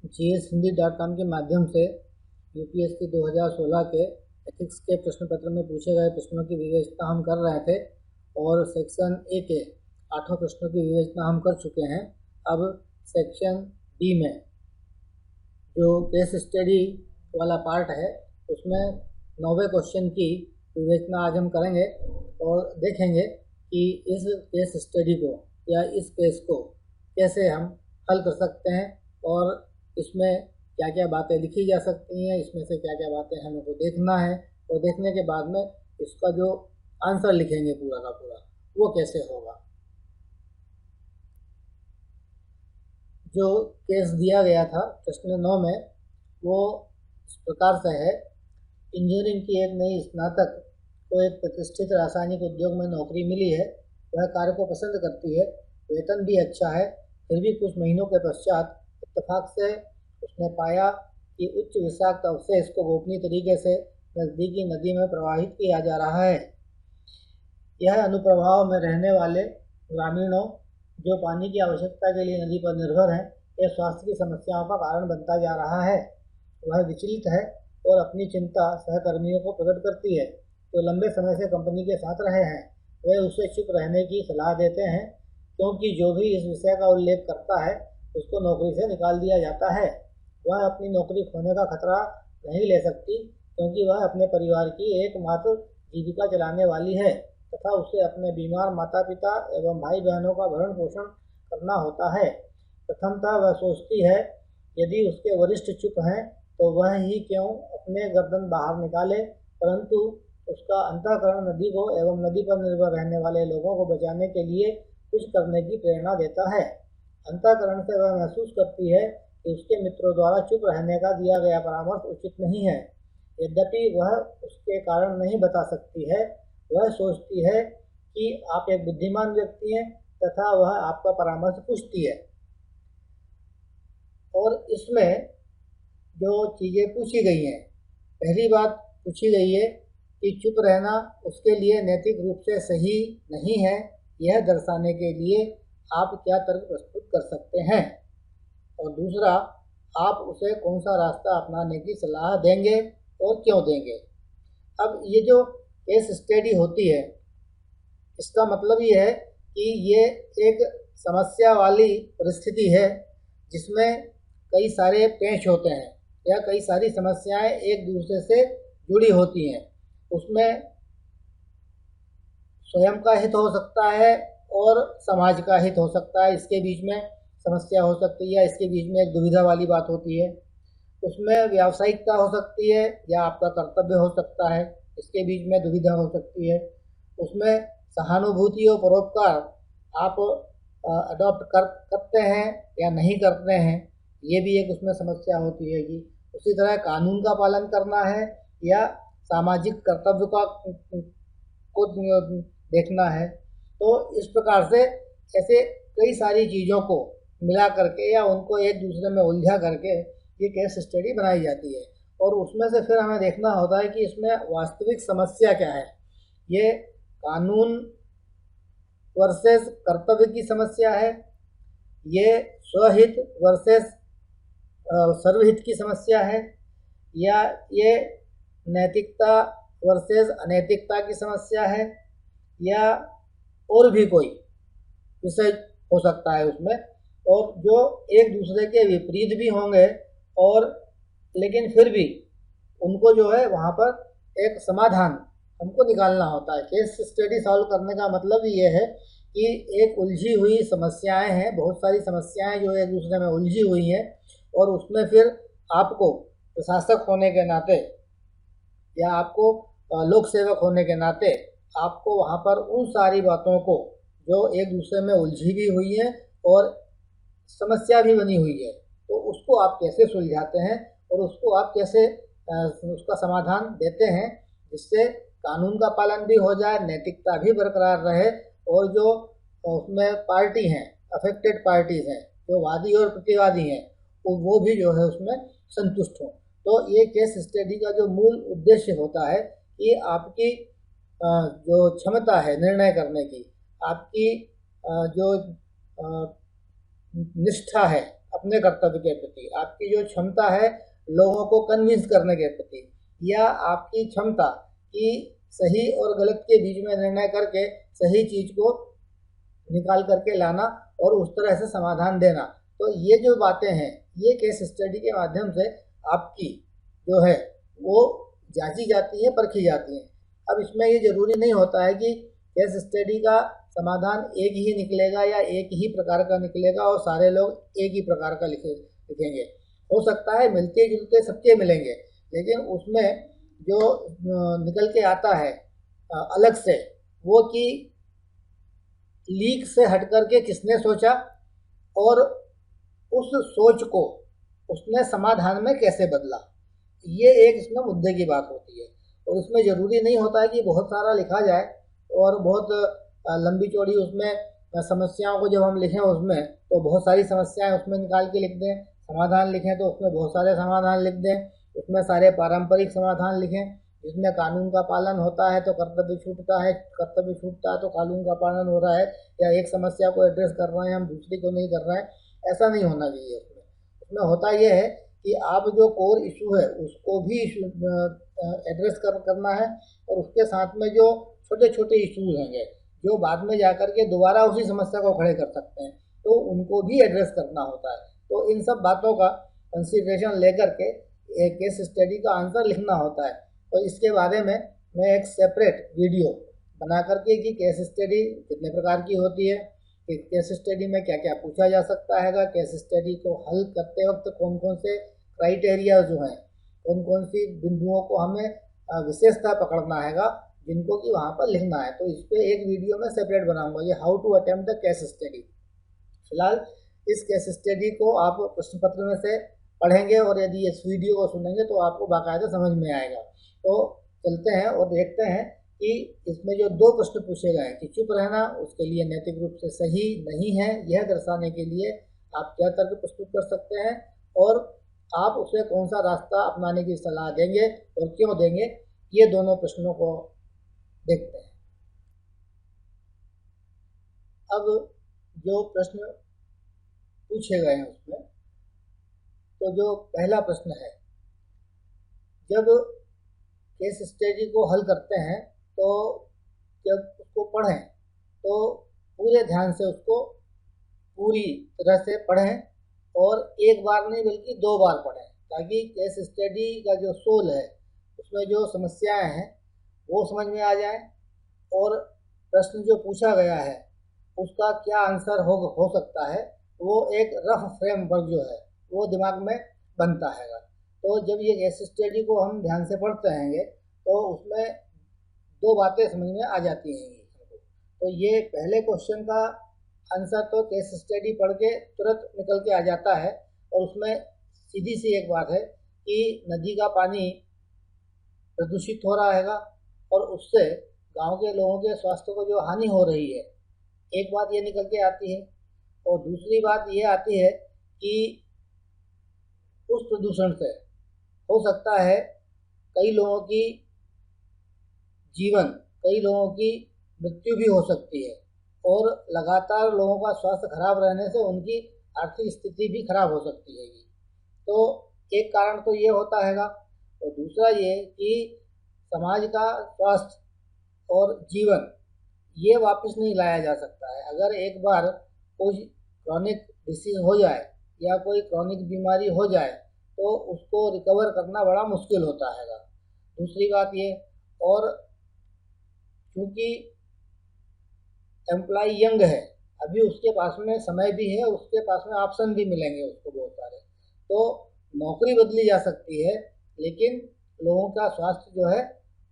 GSHindi.com के माध्यम से UPSC 2016 के एथिक्स के प्रश्न पत्र में पूछे गए प्रश्नों की विवेचना हम कर रहे थे और सेक्शन ए के 8 प्रश्नों की विवेचना हम कर चुके हैं। अब सेक्शन बी में जो केस स्टडी वाला पार्ट है उसमें 9वें क्वेश्चन की विवेचना आज हम करेंगे और देखेंगे कि इस केस स्टडी को या इस केस को कैसे हम हल कर सकते हैं और इसमें क्या क्या बातें लिखी जा सकती हैं, इसमें से क्या क्या बातें हमें को देखना है और देखने के बाद में इसका जो आंसर लिखेंगे पूरा का पूरा वो कैसे होगा। जो केस दिया गया था प्रश्न 9 में वो इस प्रकार से है। इंजीनियरिंग की एक नई स्नातक को एक प्रतिष्ठित रासायनिक उद्योग में नौकरी मिली है। वह कार्य को पसंद करती है, वेतन भी अच्छा है। फिर भी कुछ महीनों के पश्चात इत्तेफाक से उसने पाया कि उच्च विषाक्त अवशेष को गोपनीय तरीके से नज़दीकी नदी में प्रवाहित किया जा रहा है। यह अनुप्रभाव में रहने वाले ग्रामीणों जो पानी की आवश्यकता के लिए नदी पर निर्भर हैं, यह स्वास्थ्य की समस्याओं का कारण बनता जा रहा है। वह विचलित है और अपनी चिंता सहकर्मियों को प्रकट करती है जो लंबे समय से कंपनी के साथ रहे हैं। वे उसे चुप रहने की सलाह देते हैं क्योंकि जो भी इस विषय का उल्लेख करता है उसको नौकरी से निकाल दिया जाता है। वह अपनी नौकरी खोने का खतरा नहीं ले सकती क्योंकि वह अपने परिवार की एकमात्र जीविका चलाने वाली है तथा उसे अपने बीमार माता पिता एवं भाई बहनों का भरण पोषण करना होता है। प्रथमतः वह सोचती है यदि उसके वरिष्ठ चुप हैं तो वह ही क्यों अपने गर्दन बाहर निकाले, परंतु उसका अंतःकरण नदी को एवं नदी पर निर्भर रहने वाले लोगों को बचाने के लिए कुछ करने की प्रेरणा देता है। अंतःकरण से वह महसूस करती है कि उसके मित्रों द्वारा चुप रहने का दिया गया परामर्श उचित नहीं है। यद्यपि वह उसके कारण नहीं बता सकती है, वह सोचती है कि आप एक बुद्धिमान व्यक्ति हैं तथा वह आपका परामर्श पूछती है। और इसमें जो चीज़ें पूछी गई हैं, पहली बात पूछी गई है कि चुप रहना उसके लिए नैतिक रूप से सही नहीं है। यह दर्शाने के लिए आप क्या तर्क प्रस्तुत कर सकते हैं, और दूसरा आप उसे कौन सा रास्ता अपनाने की सलाह देंगे और क्यों देंगे। अब ये जो केस स्टडी होती है इसका मतलब ये है कि ये एक समस्या वाली परिस्थिति है जिसमें कई सारे पेच होते हैं या कई सारी समस्याएं एक दूसरे से जुड़ी होती हैं। उसमें स्वयं का हित हो सकता है और समाज का हित हो सकता है, इसके बीच में समस्या हो सकती है, इसके बीच में एक दुविधा वाली बात होती है। उसमें व्यावसायिकता हो सकती है या आपका कर्तव्य हो सकता है, इसके बीच में दुविधा हो सकती है। उसमें सहानुभूति और परोपकार आप अडॉप्ट करते हैं या नहीं करते हैं, ये भी एक उसमें समस्या होती है कि उसी तरह कानून का पालन करना है या सामाजिक कर्तव्य का को देखना है। तो इस प्रकार से ऐसे कई सारी चीज़ों को मिला करके या उनको एक दूसरे में उलझा करके ये केस स्टडी बनाई जाती है और उसमें से फिर हमें देखना होता है कि इसमें वास्तविक समस्या क्या है। ये कानून वर्सेस कर्तव्य की समस्या है, ये स्वहित वर्सेस सर्वहित की समस्या है, या ये नैतिकता वर्सेस अनैतिकता की समस्या है, या और भी कोई विषय हो सकता है उसमें, और जो एक दूसरे के विपरीत भी होंगे और लेकिन फिर भी उनको जो है वहाँ पर एक समाधान हमको निकालना होता है। केस स्टडी सॉल्व करने का मतलब ये है कि एक उलझी हुई समस्याएं हैं, बहुत सारी समस्याएं जो एक दूसरे में उलझी हुई हैं और उसमें फिर आपको प्रशासक होने के नाते या आपको लोक सेवक होने के नाते आपको वहाँ पर उन सारी बातों को जो एक दूसरे में उलझी भी हुई है और समस्या भी बनी हुई है, तो उसको आप कैसे सुलझाते हैं और उसको आप कैसे उसका समाधान देते हैं जिससे कानून का पालन भी हो जाए, नैतिकता भी बरकरार रहे और जो उसमें पार्टी हैं, अफेक्टेड पार्टीज़ हैं, जो वादी और प्रतिवादी हैं, तो वो भी जो है उसमें संतुष्ट हों। तो ये केस स्टडी का जो मूल उद्देश्य होता है कि आपकी जो क्षमता है निर्णय करने की, आपकी जो निष्ठा है अपने कर्तव्य के प्रति, आपकी जो क्षमता है लोगों को कन्विंस करने के प्रति, या आपकी क्षमता कि सही और गलत के बीच में निर्णय करके सही चीज़ को निकाल करके लाना और उस तरह से समाधान देना। तो ये जो बातें हैं, ये केस स्टडी के माध्यम से आपकी जो है वो जांची जाती है, परखी जाती हैं। अब इसमें ये ज़रूरी नहीं होता है कि केस स्टडी का समाधान एक ही निकलेगा या एक ही प्रकार का निकलेगा और सारे लोग एक ही प्रकार का लिखेंगे। हो सकता है मिलते जुलते सबके मिलेंगे, लेकिन उसमें जो निकल के आता है अलग से, वो कि लीक से हट करके किसने सोचा और उस सोच को उसने समाधान में कैसे बदला, ये एक इसमें मुद्दे की बात होती है। और इसमें ज़रूरी नहीं होता है कि बहुत सारा लिखा जाए और बहुत लंबी चौड़ी उसमें समस्याओं को जब हम लिखें उसमें तो बहुत सारी समस्याएं उसमें निकाल के लिख दें, समाधान लिखें तो उसमें बहुत सारे समाधान लिख दें, उसमें सारे पारंपरिक समाधान लिखें जिसमें कानून का पालन होता है तो कर्तव्य छूटता है, कर्तव्य छूटता है तो कानून का पालन हो रहा है, या एक समस्या को एड्रेस कर रहे हैं हम दूसरी को नहीं कर रहे हैं, ऐसा नहीं होना चाहिए। उसमें होता यह है कि आप जो कोर इशू है उसको भी एड्रेस करना है और उसके साथ में जो छोटे छोटे इशूज होंगे जो बाद में जाकर के दोबारा उसी समस्या को खड़े कर सकते हैं तो उनको भी एड्रेस करना होता है। तो इन सब बातों का कंसिडरेशन लेकर के एक केस स्टडी का आंसर लिखना होता है। तो इसके बारे में मैं एक सेपरेट वीडियो बना करके कि केस स्टडी कितने प्रकार की होती है, कि केस स्टडी में क्या क्या पूछा जा सकता है, केस स्टडी को हल करते वक्त कौन कौन से क्राइटेरिया जो हैं, कौन कौन सी बिंदुओं को हमें विशेषता पकड़ना है जिनको कि वहाँ पर लिखना है। तो इस पर एक वीडियो में सेपरेट बनाऊंगा, ये how to attempt the case study. फिलहाल इस केस स्टडी को आप प्रश्न पत्र में से पढ़ेंगे और यदि इस वीडियो को सुनेंगे तो आपको बाकायदा समझ में आएगा। तो चलते हैं और देखते हैं कि इसमें जो दो प्रश्न पूछे गए हैं कि चुप रहना उसके लिए नैतिक रूप से सही नहीं है, यह दर्शाने के लिए आप क्या तर्क प्रस्तुत कर सकते हैं और आप उसे कौन सा रास्ता अपनाने की सलाह देंगे और क्यों देंगे, ये दोनों प्रश्नों को देखते हैं। अब जो प्रश्न पूछे गए हैं उसमें तो जो पहला प्रश्न है, जब केस स्टडी को हल करते हैं तो जब उसको पढ़ें तो पूरे ध्यान से उसको पूरी तरह से पढ़ें और एक बार नहीं बल्कि दो बार पढ़ें, ताकि केस स्टडी का जो सोल है उसमें जो समस्याएं हैं वो समझ में आ जाए और प्रश्न जो पूछा गया है उसका क्या आंसर हो सकता है, वो एक रफ फ्रेमवर्क जो है वो दिमाग में बनता है। तो जब ये केस स्टडी को हम ध्यान से पढ़ते रहेंगे तो उसमें दो बातें समझ में आ जाती हैं हमको। तो ये पहले क्वेश्चन का आंसर तो केस स्टडी पढ़ के तुरंत निकल के आ जाता है और उसमें सीधी सी एक बात है कि नदी का पानी प्रदूषित हो रहा है और उससे गांव के लोगों के स्वास्थ्य को जो हानि हो रही है, एक बात ये निकल के आती है। और दूसरी बात ये आती है कि उस प्रदूषण से हो सकता है कई लोगों की जीवन, कई लोगों की मृत्यु भी हो सकती है और लगातार लोगों का स्वास्थ्य खराब रहने से उनकी आर्थिक स्थिति भी खराब हो सकती है। तो एक कारण तो ये होता है और दूसरा ये कि समाज का स्वास्थ्य और जीवन ये वापस नहीं लाया जा सकता है। अगर एक बार कोई क्रॉनिक डिसीज हो जाए या कोई क्रॉनिक बीमारी हो जाए तो उसको रिकवर करना बड़ा मुश्किल होता है। दूसरी बात ये, और क्योंकि एम्प्लॉय यंग है, अभी उसके पास में समय भी है, उसके पास में ऑप्शन भी मिलेंगे उसको बहुत सारे, तो नौकरी बदली जा सकती है लेकिन लोगों का स्वास्थ्य जो है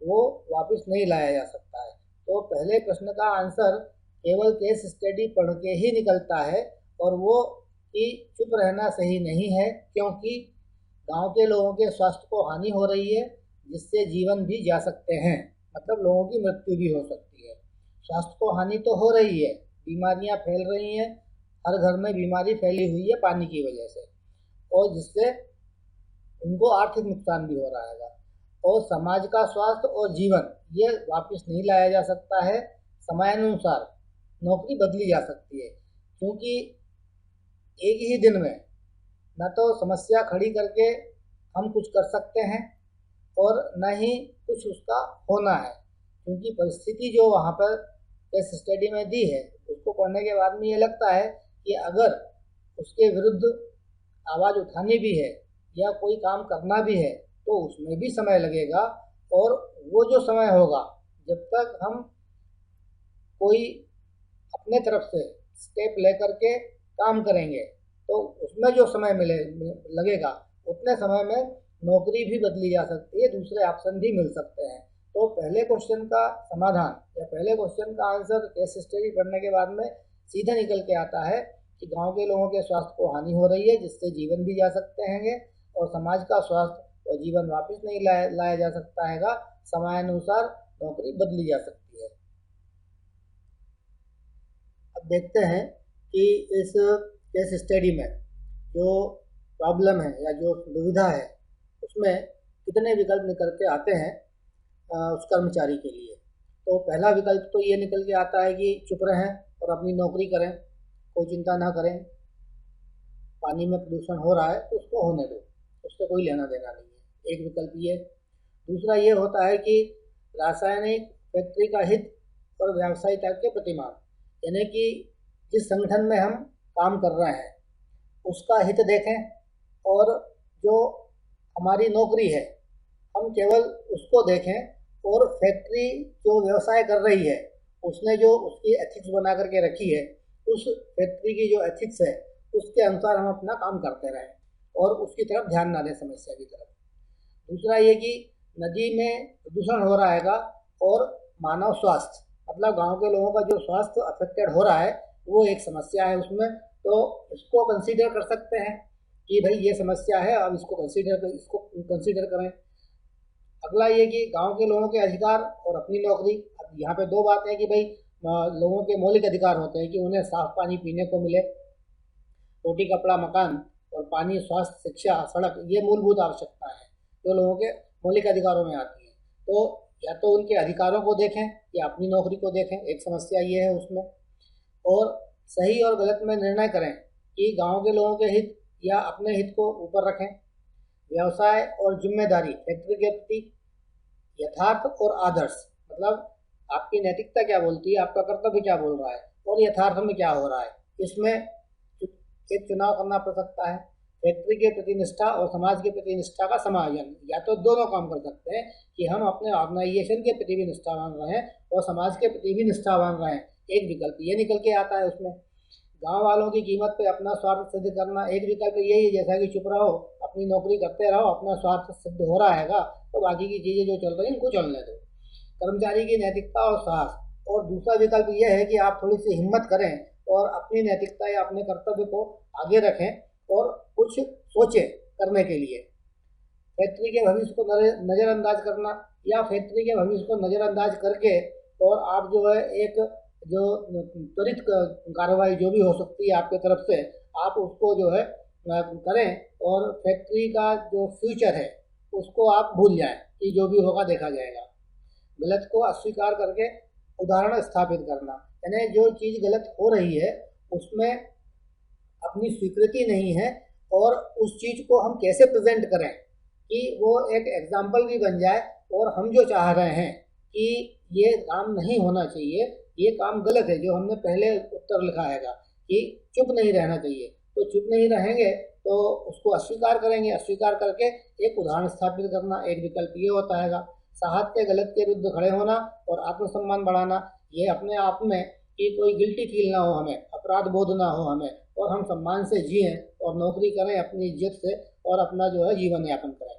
वो वापस नहीं लाया जा सकता है। तो पहले प्रश्न का आंसर केवल केस स्टडी पढ़ के ही निकलता है और वो कि चुप रहना सही नहीं है, क्योंकि गांव के लोगों के स्वास्थ्य को हानि हो रही है जिससे जीवन भी जा सकते हैं, मतलब लोगों की मृत्यु भी हो सकती है। स्वास्थ्य को हानि तो हो रही है, बीमारियां फैल रही हैं, हर घर में बीमारी फैली हुई है पानी की वजह से, और जिससे उनको आर्थिक नुकसान भी हो रहा है। और समाज का स्वास्थ्य और जीवन ये वापस नहीं लाया जा सकता है। समयानुसार नौकरी बदली जा सकती है, क्योंकि एक ही दिन में न तो समस्या खड़ी करके हम कुछ कर सकते हैं और न ही कुछ उसका होना है, क्योंकि परिस्थिति जो वहाँ पर केस स्टडी में दी है उसको पढ़ने के बाद में ये लगता है कि अगर उसके विरुद्ध आवाज़ उठानी भी है या कोई काम करना भी है तो उसमें भी समय लगेगा, और वो जो समय होगा जब तक हम कोई अपने तरफ से स्टेप लेकर के काम करेंगे तो उसमें जो समय लगेगा उतने समय में नौकरी भी बदली जा सकती है, दूसरे ऑप्शन भी मिल सकते हैं। तो पहले क्वेश्चन का समाधान या पहले क्वेश्चन का आंसर केस स्टडी पढ़ने के बाद में सीधा निकल के आता है कि गांव के लोगों के स्वास्थ्य को हानि हो रही है, जिससे जीवन भी जा सकते हैं और समाज का स्वास्थ्य और जीवन वापस नहीं लाया जा सकता है, समयानुसार नौकरी बदली जा सकती है। अब देखते हैं कि इस केस स्टडी में जो प्रॉब्लम है या जो दुविधा है उसमें कितने विकल्प निकल के आते हैं उस कर्मचारी के लिए। तो पहला विकल्प तो ये निकल के आता है कि चुप रहें और अपनी नौकरी करें, कोई चिंता ना करें, पानी में प्रदूषण हो रहा है तो उसको होने दो, उससे कोई लेना देना नहीं है, एक विकल्प ये। दूसरा ये होता है कि रासायनिक फैक्ट्री का हित और व्यावसायिकता के प्रतिमान, यानी कि जिस संगठन में हम काम कर रहे हैं उसका हित देखें और जो हमारी नौकरी है हम केवल उसको देखें और फैक्ट्री जो व्यवसाय कर रही है उसने जो उसकी एथिक्स बना करके रखी है उस फैक्ट्री की जो एथिक्स है उसके अनुसार हम अपना काम करते रहें और उसकी तरफ ध्यान ना दें, समस्या की तरफ। दूसरा ये कि नदी में प्रदूषण हो रहा है और मानव स्वास्थ्य मतलब गांव के लोगों का जो स्वास्थ्य अफेक्टेड हो रहा है वो एक समस्या है उसमें, तो इसको कंसीडर कर सकते हैं कि भाई ये समस्या है, अब इसको कंसीडर करें। अगला ये कि गांव के लोगों के अधिकार और अपनी नौकरी। अब यहाँ पे दो बातें हैं कि भाई लोगों के मौलिक अधिकार होते हैं कि उन्हें साफ पानी पीने को मिले, रोटी कपड़ा मकान और पानी, स्वास्थ्य, शिक्षा, सड़क, ये मूलभूत आवश्यकता है जो लोगों के मौलिक अधिकारों में आती है। तो या तो उनके अधिकारों को देखें या अपनी नौकरी को देखें, एक समस्या ये है उसमें। और सही और गलत में निर्णय करें कि गांव के लोगों के हित या अपने हित को ऊपर रखें। व्यवसाय और जिम्मेदारी, फैक्ट्री के प्रति यथार्थ और आदर्श, मतलब आपकी नैतिकता क्या बोलती है, आपका कर्तव्य क्या बोल रहा है और यथार्थ में क्या हो रहा है, इसमें एक चुनाव करना पड़ सकता है। फैक्ट्री के प्रति निष्ठा और समाज के प्रति निष्ठा का समायोजन, या तो दोनों काम कर सकते हैं कि हम अपने ऑर्गेनाइजेशन के प्रति भी निष्ठावान रहें और समाज के प्रति भी निष्ठावान रहें, एक विकल्प ये निकल के आता है उसमें। गांव वालों की कीमत पे अपना स्वार्थ सिद्ध करना, एक विकल्प यही है, जैसा कि चुप रहो, अपनी नौकरी करते रहो, अपना स्वार्थ सिद्ध हो रहा है तो बाकी की चीज़ें जो चल रही हैं उनको चलने दो। कर्मचारी की नैतिकता और साहस, और दूसरा विकल्प यह है कि आप थोड़ी सी हिम्मत करें और अपनी नैतिकता या अपने कर्तव्य को आगे रखें और कुछ सोचें करने के लिए। फैक्ट्री के भविष्य को नज़रअंदाज करना या फैक्ट्री के भविष्य को नज़रअंदाज करके और आप जो है एक जो त्वरित कार्रवाई जो भी हो सकती है आपके तरफ से, आप उसको जो है करें और फैक्ट्री का जो फ्यूचर है उसको आप भूल जाएं कि जो भी होगा देखा जाएगा। गलत को अस्वीकार करके उदाहरण स्थापित करना, यानी जो चीज़ गलत हो रही है उसमें अपनी स्वीकृति नहीं है और उस चीज़ को हम कैसे प्रेजेंट करें कि वो एक एग्जाम्पल भी बन जाए और हम जो चाह रहे हैं कि ये काम नहीं होना चाहिए, ये काम गलत है, जो हमने पहले उत्तर लिखा है कि चुप नहीं रहना चाहिए, तो चुप नहीं रहेंगे तो उसको अस्वीकार करेंगे, अस्वीकार करके एक उदाहरण स्थापित करना, एक विकल्प ये होता है। साहस के गलत के विरुद्ध खड़े होना और आत्मसम्मान बढ़ाना, ये अपने आप में कि कोई गिल्टी फील ना हो हमें, अपराध बोध ना हो हमें, और हम सम्मान से जिएं और नौकरी करें अपनी इज्जत से और अपना जो है जीवन यापन करें।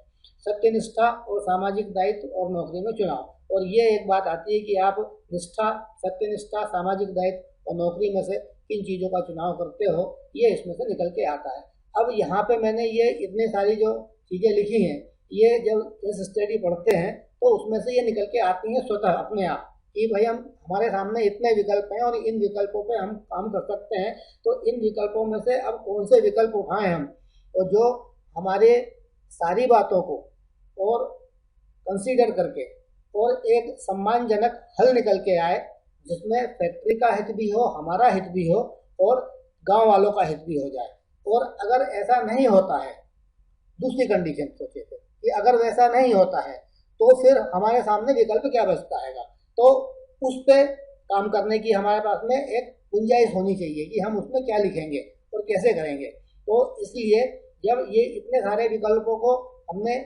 सत्यनिष्ठा और सामाजिक दायित्व और नौकरी में चुनाव, और ये एक बात आती है कि आप निष्ठा, सत्यनिष्ठा, सामाजिक दायित्व और नौकरी में से किन चीज़ों का चुनाव करते हो, ये इसमें से निकल के आता है। अब यहाँ पे मैंने ये इतनी सारी जो चीज़ें लिखी हैं, ये जब केस स्टडी पढ़ते हैं तो उसमें से ये निकल के आती हैं स्वतः अपने आप कि भाई हमारे सामने इतने विकल्प हैं और इन विकल्पों पे हम काम कर सकते हैं, तो इन विकल्पों में से अब कौन से विकल्प उठाएं हम, और जो हमारे सारी बातों को और कंसीडर करके और एक सम्मानजनक हल निकल के आए जिसमें फैक्ट्री का हित भी हो, हमारा हित भी हो और गांव वालों का हित भी हो जाए, और अगर ऐसा नहीं होता है, दूसरी कंडीशन सोचे थे कि अगर वैसा नहीं होता है तो फिर हमारे सामने विकल्प क्या बचता है, तो उस पर काम करने की हमारे पास में एक गुंजाइश होनी चाहिए कि हम उसमें क्या लिखेंगे और कैसे करेंगे। तो इसलिए जब ये इतने सारे विकल्पों को हमने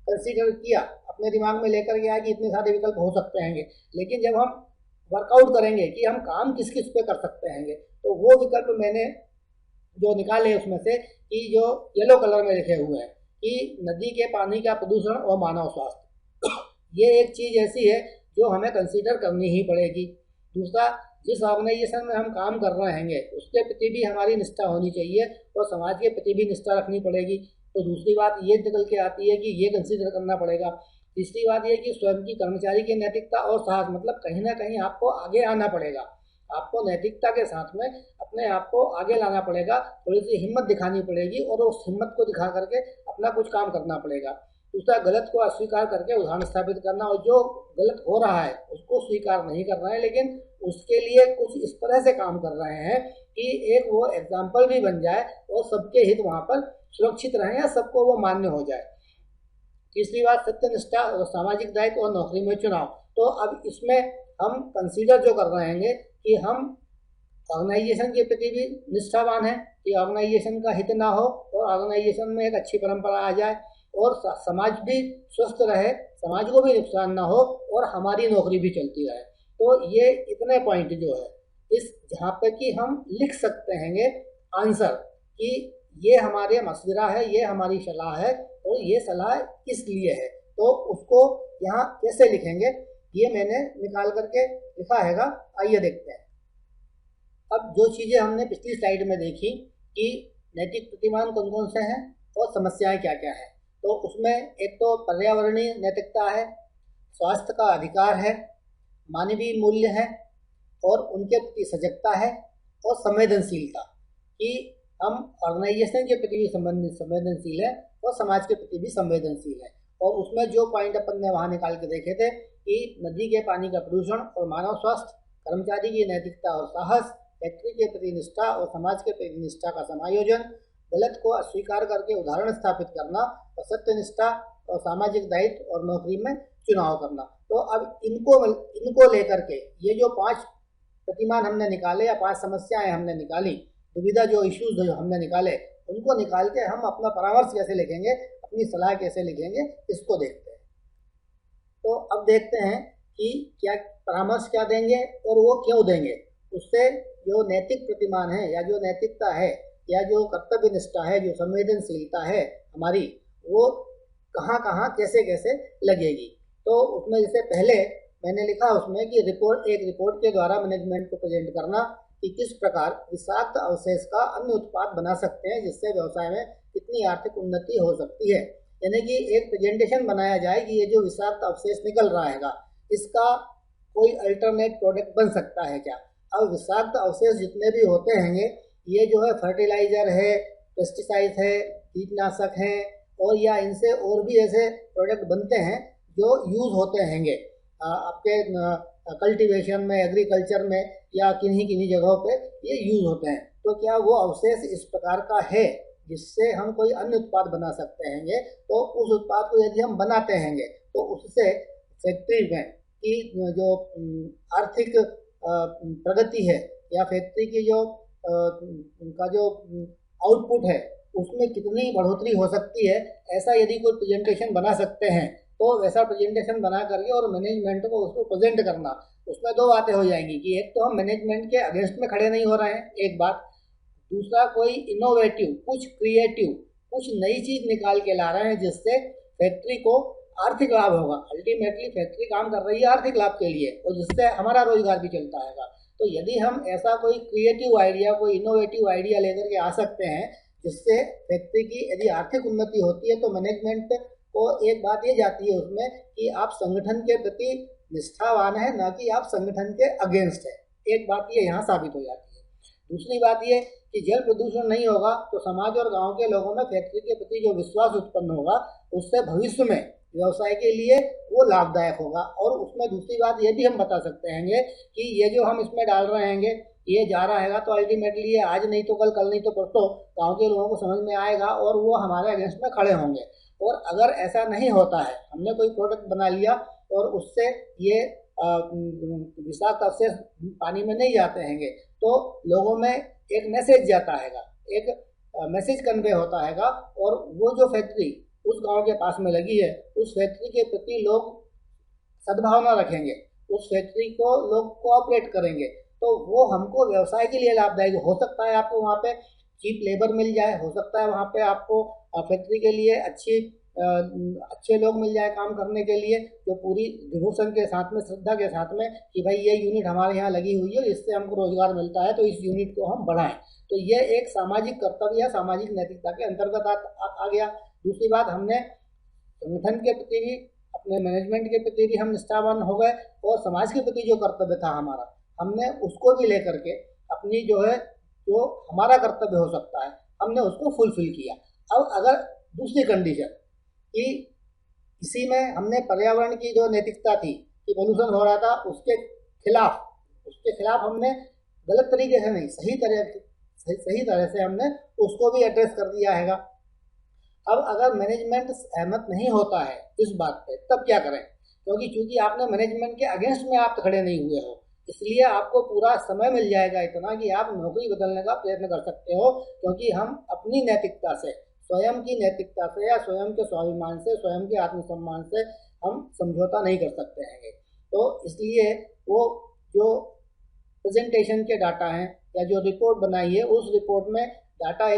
कंसीडर किया, अपने दिमाग में लेकर के आया कि इतने सारे विकल्प हो सकते हैं, लेकिन जब हम वर्कआउट करेंगे कि हम काम किस किस पे कर सकते हैं, तो वो विकल्प मैंने जो निकाले उसमें से कि जो येलो कलर में लिखे हुए हैं कि नदी के पानी का प्रदूषण और मानव स्वास्थ्य, ये एक चीज़ ऐसी है जो हमें कंसीडर करनी ही पड़ेगी। दूसरा, जिस ऑर्गेनाइजेशन में हम काम कर रहे हैं उसके प्रति भी हमारी निष्ठा होनी चाहिए और समाज के प्रति भी निष्ठा रखनी पड़ेगी। तो दूसरी बात ये निकल के आती है कि ये कंसीडर करना पड़ेगा। तीसरी बात ये कि स्वयं की कर्मचारी की नैतिकता और साहस, मतलब कहीं ना कहीं आपको आगे आना पड़ेगा, आपको नैतिकता के साथ में अपने आप को आगे लाना पड़ेगा, थोड़ी सी हिम्मत दिखानी पड़ेगी और उस हिम्मत को दिखा करके अपना कुछ काम करना पड़ेगा। दूसरा, गलत को अस्वीकार करके उदाहरण स्थापित करना, और जो गलत हो रहा है उसको स्वीकार नहीं कर रहे हैं लेकिन उसके लिए कुछ इस तरह से काम कर रहे हैं कि एक वो एग्जाम्पल भी बन जाए और सबके हित वहाँ पर सुरक्षित रहें या सबको वो मान्य हो जाए। तीसरी बात, सत्यनिष्ठा और सामाजिक दायित्व और नौकरी में चुनाव। तो अब इसमें हम कंसीडर जो कर रहे हैं कि हम ऑर्गेनाइजेशन के प्रति भी निष्ठावान हैं कि ऑर्गेनाइजेशन का हित ना हो और ऑर्गेनाइजेशन में एक अच्छी परंपरा आ जाए और समाज भी स्वस्थ रहे, समाज को भी नुकसान ना हो और हमारी नौकरी भी चलती रहे। तो ये इतने पॉइंट जो है इस जहाँ पे कि हम लिख सकते हैं आंसर कि ये हमारे मशवरा है, ये हमारी सलाह है और ये सलाह किस लिए है, तो उसको यहाँ कैसे लिखेंगे ये मैंने निकाल करके लिखा हैगा। आइए देखते हैं। अब जो चीज़ें हमने पिछली स्लाइड में देखी कि नैतिक प्रतिमान कौन कौन से हैं और समस्याएं क्या क्या हैं, तो उसमें एक तो पर्यावरणीय नैतिकता है, स्वास्थ्य का अधिकार है, मानवीय मूल्य है और उनके प्रति सजगता है और संवेदनशीलता कि हम ऑर्गेनाइजेशन के प्रति भी संवेदनशील है और समाज के प्रति भी संवेदनशील है। और उसमें जो पॉइंट अपन ने वहाँ निकाल के देखे थे कि नदी के पानी का प्रदूषण और मानव स्वास्थ्य, कर्मचारी की नैतिकता और साहस, फैक्ट्री के प्रति निष्ठा और समाज के प्रति निष्ठा का समायोजन, गलत को अस्वीकार करके उदाहरण स्थापित करना और सत्यनिष्ठा और सामाजिक दायित्व और नौकरी में चुनाव करना। तो अब इनको लेकर के ये जो 5 प्रतिमान हमने निकाले या 5 समस्याएं हमने निकाली, दुविधा जो इश्यूज जो हमने निकाले, उनको निकाल के हम अपना परामर्श कैसे लिखेंगे, अपनी सलाह कैसे लिखेंगे, इसको देखते हैं। तो अब देखते हैं कि क्या परामर्श क्या देंगे और वो क्यों देंगे। उससे जो नैतिक प्रतिमान है या जो नैतिकता है या जो कर्तव्य निष्ठा है, जो संवेदनशीलता है हमारी, वो कहाँ कहाँ कैसे कैसे लगेगी। तो उसमें जैसे पहले मैंने लिखा उसमें कि एक रिपोर्ट के द्वारा मैनेजमेंट को प्रेजेंट करना कि किस प्रकार विषाक्त अवशेष का अन्य उत्पाद बना सकते हैं जिससे व्यवसाय में कितनी आर्थिक उन्नति हो सकती है। यानी कि एक प्रेजेंटेशन बनाया जाए कि ये जो विषाक्त अवशेष निकल रहा है इसका कोई अल्टरनेट प्रोडक्ट बन सकता है क्या। अब विषाक्त अवशेष जितने भी होते हैं ये जो है फर्टिलाइजर है, पेस्टिसाइड है, कीटनाशक हैं और या इनसे और भी ऐसे प्रोडक्ट बनते हैं जो यूज़ होते हैं आपके कल्टीवेशन में, एग्रीकल्चर में या किन्हीं जगहों पे ये यूज़ होते हैं। तो क्या वो अवशेष इस प्रकार का है जिससे हम कोई अन्य उत्पाद बना सकते हैं, तो उस उत्पाद को यदि हम बनाते हैं तो उससे फैक्ट्री में की जो आर्थिक प्रगति है या फैक्ट्री की जो उनका जो आउटपुट है उसमें कितनी बढ़ोतरी हो सकती है, ऐसा यदि कोई प्रेजेंटेशन बना सकते हैं तो वैसा प्रेजेंटेशन बना करके और मैनेजमेंट को उसको प्रेजेंट करना। उसमें 2 बातें हो जाएंगी कि एक तो हम मैनेजमेंट के अगेंस्ट में खड़े नहीं हो रहे हैं, एक बात। दूसरा, कोई इनोवेटिव, कुछ क्रिएटिव, कुछ नई चीज़ निकाल के ला रहे हैं जिससे फैक्ट्री को आर्थिक लाभ होगा। अल्टीमेटली फैक्ट्री काम कर रही है आर्थिक लाभ के लिए और जिससे हमारा रोजगार भी चलता है। तो यदि हम ऐसा कोई क्रिएटिव आइडिया, कोई इनोवेटिव आइडिया लेकर के आ सकते हैं जिससे फैक्ट्री की यदि आर्थिक उन्नति होती है, तो मैनेजमेंट को एक बात ये जाती है उसमें कि आप संगठन के प्रति निष्ठावान है, ना कि आप संगठन के अगेंस्ट है। एक बात ये यहाँ साबित हो जाती है। दूसरी बात ये कि जल प्रदूषण नहीं होगा तो समाज और गांव के लोगों में फैक्ट्री के प्रति जो विश्वास उत्पन्न होगा उससे भविष्य में व्यवसाय के लिए वो लाभदायक होगा। और उसमें दूसरी बात ये भी हम बता सकते हैं कि ये जो हम इसमें डाल रहे हैं ये जा रहा है तो अल्टीमेटली ये आज नहीं तो कल, कल नहीं तो परसों गांव के लोगों को समझ में आएगा और वो हमारे अगेंस्ट में खड़े होंगे। और अगर ऐसा नहीं होता है, हमने कोई प्रोडक्ट बना लिया और उससे ये विषाक्त अवशेष पानी में नहीं जाते हैंगे, तो लोगों में एक मैसेज जाता हैगा, एक मैसेज कन्वे होता हैगा, और वो जो फैक्ट्री उस गांव के पास में लगी है उस फैक्ट्री के प्रति लोग सद्भावना रखेंगे, उस फैक्ट्री को लोग कोऑपरेट करेंगे, तो वो हमको व्यवसाय के लिए लाभदायक हो सकता है। आपको वहाँ पे चीप लेबर मिल जाए, हो सकता है वहाँ पे आपको फैक्ट्री के लिए अच्छे लोग मिल जाए काम करने के लिए, जो पूरी डिवोशन के साथ में, श्रद्धा के साथ में कि भाई ये यूनिट हमारे यहाँ लगी हुई है, इससे हमको रोजगार मिलता है, तो इस यूनिट को हम बढ़ाएं। तो ये एक सामाजिक कर्तव्य या सामाजिक नैतिकता के अंतर्गत आ गया। दूसरी बात, हमने संगठन के प्रति भी, अपने मैनेजमेंट के प्रति भी हम निष्ठावान हो गए, और समाज के प्रति जो कर्तव्य था हमारा, हमने उसको भी लेकर के अपनी जो हमारा कर्तव्य हो सकता है, हमने उसको फुलफिल किया। अब अगर दूसरी कंडीशन कि इसी में हमने पर्यावरण की जो नैतिकता थी कि पोल्यूशन हो रहा था, उसके खिलाफ हमने गलत तरीके से नहीं, सही तरह से हमने उसको भी एड्रेस कर दिया हैगा। अब अगर मैनेजमेंट सहमत नहीं होता है इस बात पे, तब क्या करें? क्योंकि आपने मैनेजमेंट के अगेंस्ट में आप खड़े नहीं हुए हो, इसलिए आपको पूरा समय मिल जाएगा इतना कि आप नौकरी बदलने का प्रयत्न कर सकते हो, क्योंकि हम अपनी नैतिकता से, स्वयं की नैतिकता से या स्वयं के स्वाभिमान से, स्वयं के आत्मसम्मान से हम समझौता नहीं कर सकते हैं। तो इसलिए वो जो प्रेजेंटेशन के डाटा हैं या जो रिपोर्ट बनाई है, उस रिपोर्ट में डाटा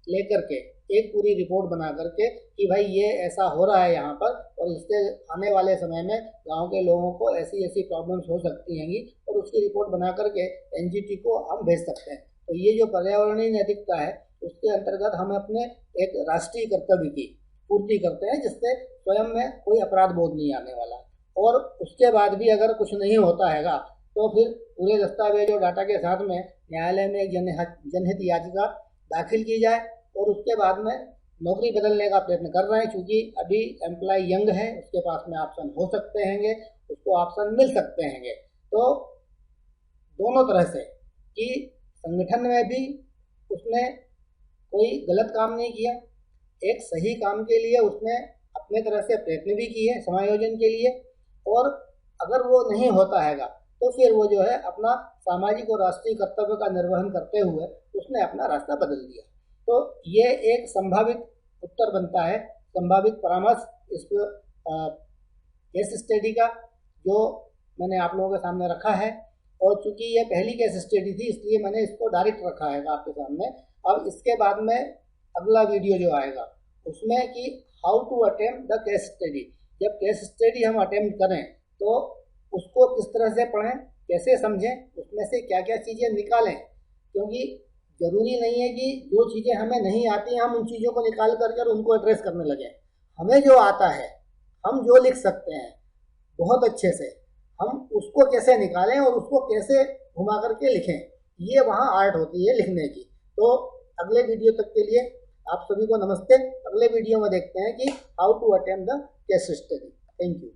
लेकर के एक पूरी रिपोर्ट बना करके कि भाई ये ऐसा हो रहा है यहाँ पर, और इसके आने वाले समय में गांव के लोगों को ऐसी ऐसी प्रॉब्लम्स हो सकती हैंगी, और उसकी रिपोर्ट बना करके एनजीटी को हम भेज सकते हैं। तो ये जो पर्यावरणीय नैतिकता है, उसके अंतर्गत हम अपने एक राष्ट्रीय कर्तव्य की पूर्ति करते हैं, जिससे स्वयं में कोई अपराध बोध नहीं आने वाला। और उसके बाद भी अगर कुछ नहीं होता हैगा, तो फिर पूरे दस्तावेज और डाटा के साथ में न्यायालय में एक जनहित याचिका दाखिल की जाए, और उसके बाद में नौकरी बदलने का प्रयत्न कर रहे हैं। चूँकि अभी एम्प्लॉय यंग है, उसके पास में ऑप्शन हो सकते हैंगे, उसको ऑप्शन मिल सकते हैंगे। तो दोनों तरह से कि संगठन में भी उसने कोई गलत काम नहीं किया, एक सही काम के लिए उसने अपने तरह से प्रयत्न भी किए समायोजन के लिए, और अगर वो नहीं होता हैगा तो फिर वो जो है अपना सामाजिक और राष्ट्रीय कर्तव्य का निर्वहन करते हुए उसने अपना रास्ता बदल दिया। तो ये एक संभावित उत्तर बनता है, संभावित परामर्श इस केस स्टडी का, जो मैंने आप लोगों के सामने रखा है। और चूंकि ये पहली केस स्टडी थी, इसलिए मैंने इसको डायरेक्ट रखा है आपके सामने। अब इसके बाद में अगला वीडियो जो आएगा उसमें कि how to attempt the case study. जब केस स्टडी हम अटेम्प्ट करें तो उसको किस तरह से पढ़ें, कैसे समझें, उसमें से क्या क्या चीज़ें निकालें, क्योंकि ज़रूरी नहीं है कि जो चीज़ें हमें नहीं आती हैं हम उन चीज़ों को निकाल करके उनको एड्रेस करने लगें। हमें जो आता है, हम जो लिख सकते हैं बहुत अच्छे से, हम उसको कैसे निकालें और उसको कैसे घुमा करके लिखें, ये वहाँ आर्ट होती है लिखने की। तो अगले वीडियो तक के लिए आप सभी को नमस्ते। अगले वीडियो में देखते हैं कि how to attempt the case study. Thank you.